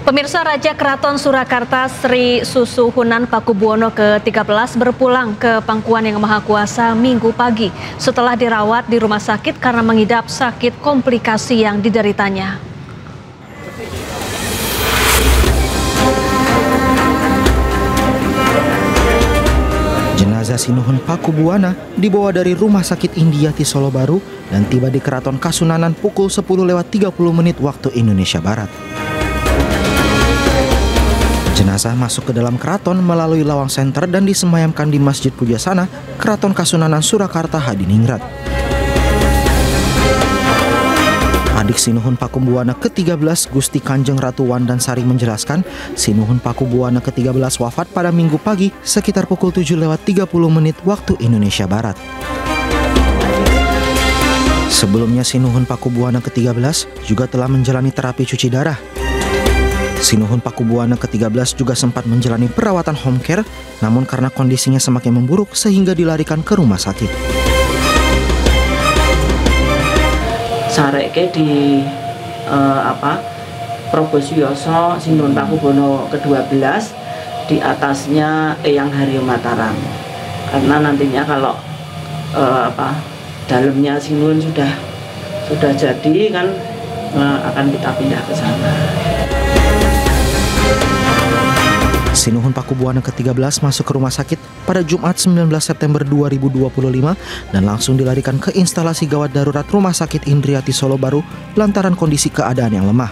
Pemirsa, Raja Keraton Surakarta Sri Susuhunan Pakubuwono ke-13 berpulang ke pangkuan Yang Maha Kuasa Minggu pagi setelah dirawat di rumah sakit karena mengidap sakit komplikasi yang dideritanya. Jenazah Sinuhun Pakubuwana dibawa dari Rumah Sakit Indiati Solo Baru dan tiba di Keraton Kasunanan pukul 10:30 waktu Indonesia Barat. Jenazah masuk ke dalam keraton melalui lawang senter dan disemayamkan di Masjid Pujasana, Keraton Kasunanan Surakarta Hadiningrat. Adik Sinuhun Pakubuwana ke-13 Gusti Kanjeng Ratu Wandansari menjelaskan, Sinuhun Pakubuwana ke-13 wafat pada Minggu pagi sekitar pukul 7:30 waktu Indonesia Barat. Sebelumnya Sinuhun Pakubuwana ke-13 juga telah menjalani terapi cuci darah. Sinuhun Pakubuwana ke-13 juga sempat menjalani perawatan home care, namun karena kondisinya semakin memburuk sehingga dilarikan ke rumah sakit. Sareke di Proboswiyoso Sinuhun Pakubuwana ke-12, di atasnya Eyang Haryo Mataram. Karena nantinya kalau dalamnya Sinuhun sudah jadi kan, akan kita pindah ke sana. Sinuhun Pakubuwana ke-13 masuk ke rumah sakit pada Jumat 19 September 2025 dan langsung dilarikan ke instalasi gawat darurat Rumah Sakit Indiati Solo Baru lantaran kondisi keadaan yang lemah.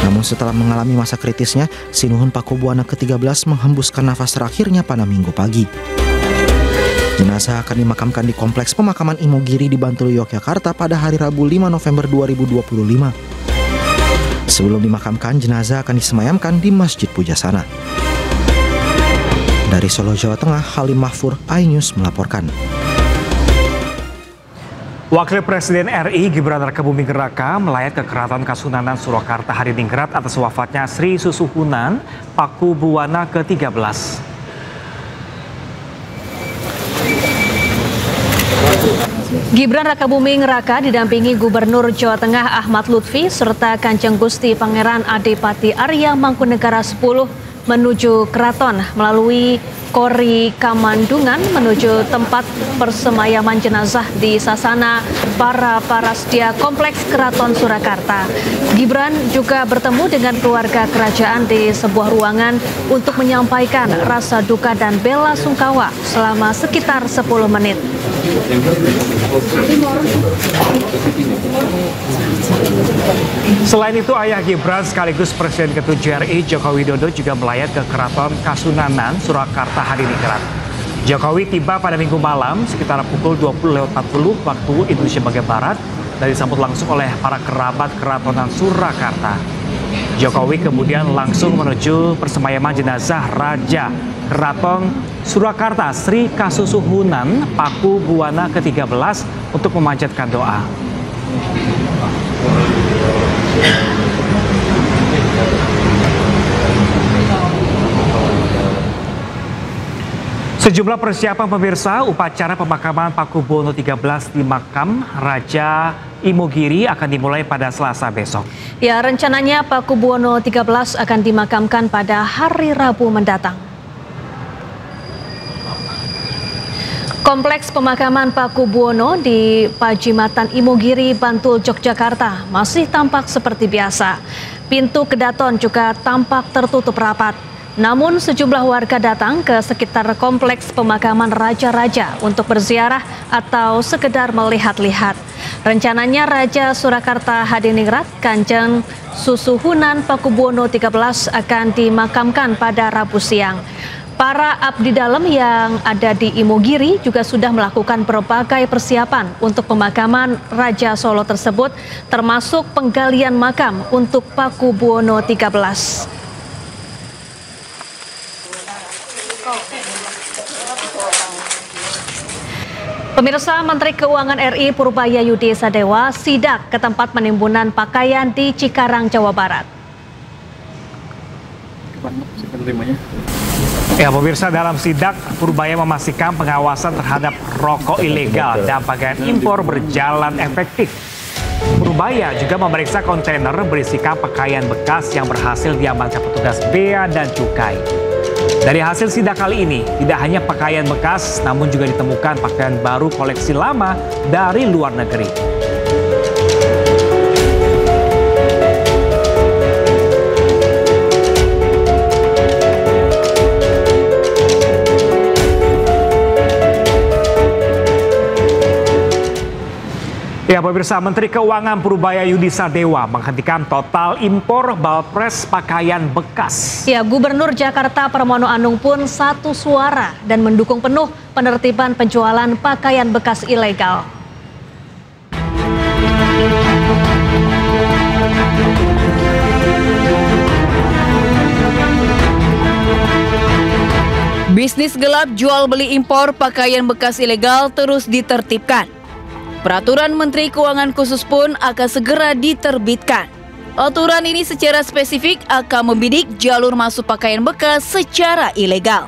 Namun setelah mengalami masa kritisnya, Sinuhun Pakubuwana ke-13 menghembuskan nafas terakhirnya pada Minggu pagi. Jenazah akan dimakamkan di Kompleks Pemakaman Imogiri di Bantul, Yogyakarta pada hari Rabu 5 November 2025. Sebelum dimakamkan, jenazah akan disemayamkan di Masjid Pujasana. Dari Solo, Jawa Tengah, Halim Mahfur, iNews melaporkan. Wakil Presiden RI Gibran Rakabuming Raka melayat ke Keraton Kasunanan Surakarta Hadiningrat atas wafatnya Sri Susuhunan Pakubuwana ke-13. Gibran Rakabuming Raka didampingi Gubernur Jawa Tengah Ahmad Lutfi serta Kanjeng Gusti Pangeran Adipati Arya Mangkunegara 10 menuju keraton melalui Kori Kamandungan menuju tempat persemayaman jenazah di Sasana Para Parasdia Kompleks Keraton Surakarta. Gibran juga bertemu dengan keluarga kerajaan di sebuah ruangan untuk menyampaikan rasa duka dan bela sungkawa selama sekitar 10 menit. Selain itu, ayah Gibran sekaligus Presiden ke-7 RI Joko Widodo juga melayat ke Keraton Kasunanan Surakarta Hadiningrat. Jokowi tiba pada Minggu malam sekitar pukul 20:40 waktu Indonesia bagian Barat dan disambut langsung oleh para kerabat Keratonan Surakarta. Jokowi kemudian langsung menuju persemayaman jenazah Raja Keraton Surakarta Sri Kasusuhunan Pakubuwana ke-13 untuk memanjatkan doa. Sejumlah persiapan pemirsa upacara pemakaman Pakubuwono 13 di makam Raja Imogiri akan dimulai pada Selasa besok. Ya, rencananya Pakubuwono 13 akan dimakamkan pada hari Rabu mendatang. Kompleks pemakaman Pakubuwono di Pajimatan Imogiri, Bantul, Yogyakarta masih tampak seperti biasa. Pintu kedaton juga tampak tertutup rapat. Namun sejumlah warga datang ke sekitar kompleks pemakaman raja-raja untuk berziarah atau sekedar melihat-lihat. Rencananya Raja Surakarta Hadiningrat Kanjeng Susuhunan Pakubuwono 13 akan dimakamkan pada Rabu siang. Para abdi dalam yang ada di Imogiri juga sudah melakukan berbagai persiapan untuk pemakaman Raja Solo tersebut, termasuk penggalian makam untuk Pakubuwono 13. Pemirsa, Menteri Keuangan RI Purbayayudi Sadewa sidak ke tempat penimbunan pakaian di Cikarang, Jawa Barat. Ya, pemirsa, dalam sidak Purbaya memastikan pengawasan terhadap rokok ilegal dan pakaian impor berjalan efektif. Purubaya juga memeriksa kontainer berisikan pakaian bekas yang berhasil diamankan petugas Bea dan Cukai. Dari hasil sidak kali ini, tidak hanya pakaian bekas, namun juga ditemukan pakaian baru koleksi lama dari luar negeri. Ya pemirsa, Menteri Keuangan Purubaya Yudi Sadewa menghentikan total impor balpres pakaian bekas. Ya, Gubernur Jakarta Pramono Anung pun satu suara dan mendukung penuh penertiban penjualan pakaian bekas ilegal. Bisnis gelap jual beli impor pakaian bekas ilegal terus ditertibkan. Peraturan Menteri Keuangan khusus pun akan segera diterbitkan. Aturan ini secara spesifik akan membidik jalur masuk pakaian bekas secara ilegal.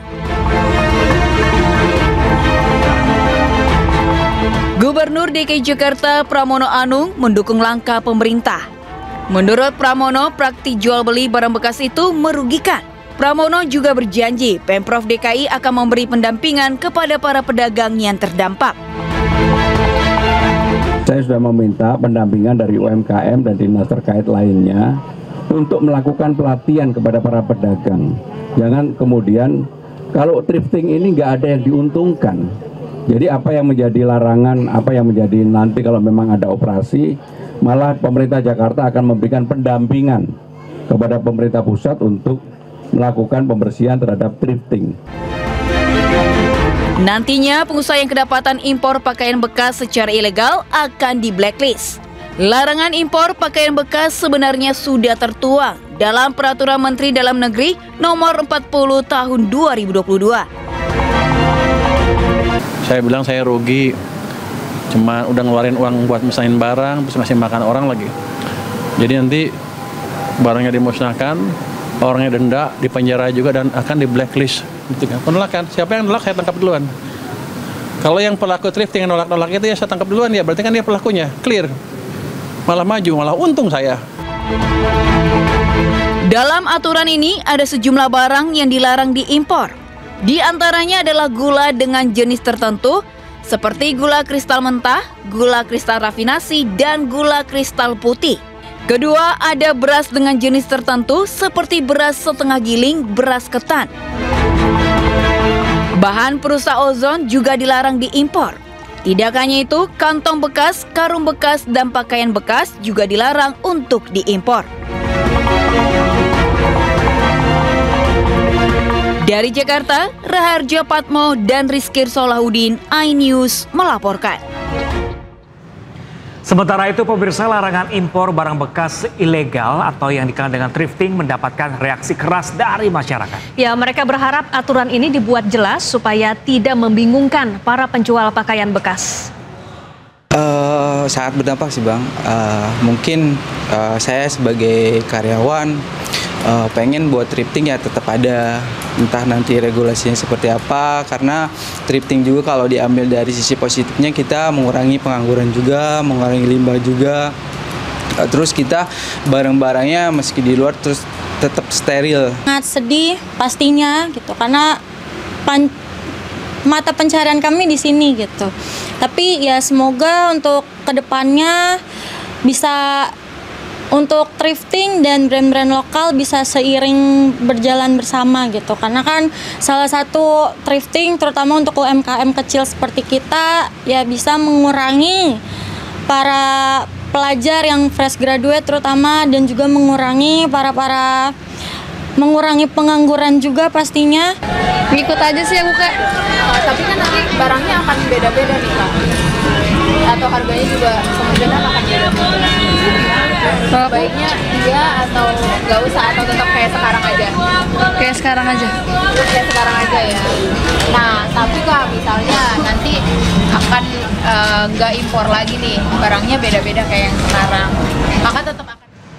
Gubernur DKI Jakarta Pramono Anung mendukung langkah pemerintah. Menurut Pramono, praktik jual beli barang bekas itu merugikan. Pramono juga berjanji Pemprov DKI akan memberi pendampingan kepada para pedagang yang terdampak. Saya sudah meminta pendampingan dari UMKM dan dinas terkait lainnya untuk melakukan pelatihan kepada para pedagang. Jangan kemudian kalau thrifting ini nggak ada yang diuntungkan. Jadi apa yang menjadi larangan, apa yang menjadi nanti kalau memang ada operasi, malah pemerintah Jakarta akan memberikan pendampingan kepada pemerintah pusat untuk melakukan pembersihan terhadap thrifting. Nantinya pengusaha yang kedapatan impor pakaian bekas secara ilegal akan di blacklist. Larangan impor pakaian bekas sebenarnya sudah tertuang dalam Peraturan Menteri Dalam Negeri Nomor 40 Tahun 2022. Saya bilang saya rugi, cuma udah ngeluarin uang buat mesain barang, terus ngasih makan orang lagi. Jadi nanti barangnya dimusnahkan, orangnya denda, dipenjara juga dan akan di blacklist. Penolakan, siapa yang nolak saya tangkap duluan. Kalau yang pelaku thrifting yang nolak-nolak itu ya saya tangkap duluan ya, berarti kan dia pelakunya, clear. Malah maju, malah untung saya. Dalam aturan ini ada sejumlah barang yang dilarang diimpor. Di antaranya adalah gula dengan jenis tertentu seperti gula kristal mentah, gula kristal rafinasi, dan gula kristal putih. Kedua, ada beras dengan jenis tertentu seperti beras setengah giling, beras ketan. Bahan perusak ozon juga dilarang diimpor. Tidak hanya itu, kantong bekas, karung bekas, dan pakaian bekas juga dilarang untuk diimpor. Dari Jakarta, Raharjo Patmo dan Rizky Solahuddin, iNews melaporkan. Sementara itu, pemirsa, larangan impor barang bekas ilegal atau yang dikenal dengan thrifting mendapatkan reaksi keras dari masyarakat. Ya, mereka berharap aturan ini dibuat jelas supaya tidak membingungkan para penjual pakaian bekas. Sangat berdampak sih Bang. Mungkin saya sebagai karyawan pengen buat thrifting ya tetap ada, entah nanti regulasinya seperti apa, karena thrifting juga kalau diambil dari sisi positifnya kita mengurangi pengangguran juga, mengurangi limbah juga, terus kita barang-barangnya meski di luar terus tetap steril. Sangat sedih pastinya gitu, karena mata pencarian kami di sini gitu. Tapi ya semoga untuk kedepannya bisa untuk thrifting dan brand-brand lokal bisa seiring berjalan bersama gitu. Karena kan salah satu thrifting terutama untuk UMKM kecil seperti kita ya bisa mengurangi para pelajar yang fresh graduate terutama, dan juga mengurangi mengurangi pengangguran juga pastinya. Ngikut aja sih ya buka. Tapi kan nanti barangnya akan beda-beda nih Kak. Atau harganya juga kemungkinan akan beda-beda. Baiknya iya atau nggak usah, atau tetap kayak sekarang aja? Kayak sekarang aja. Kayak sekarang aja ya. Nah, tapi Kak misalnya nanti akan nggak impor lagi nih, barangnya beda-beda kayak yang sekarang, maka tetap akan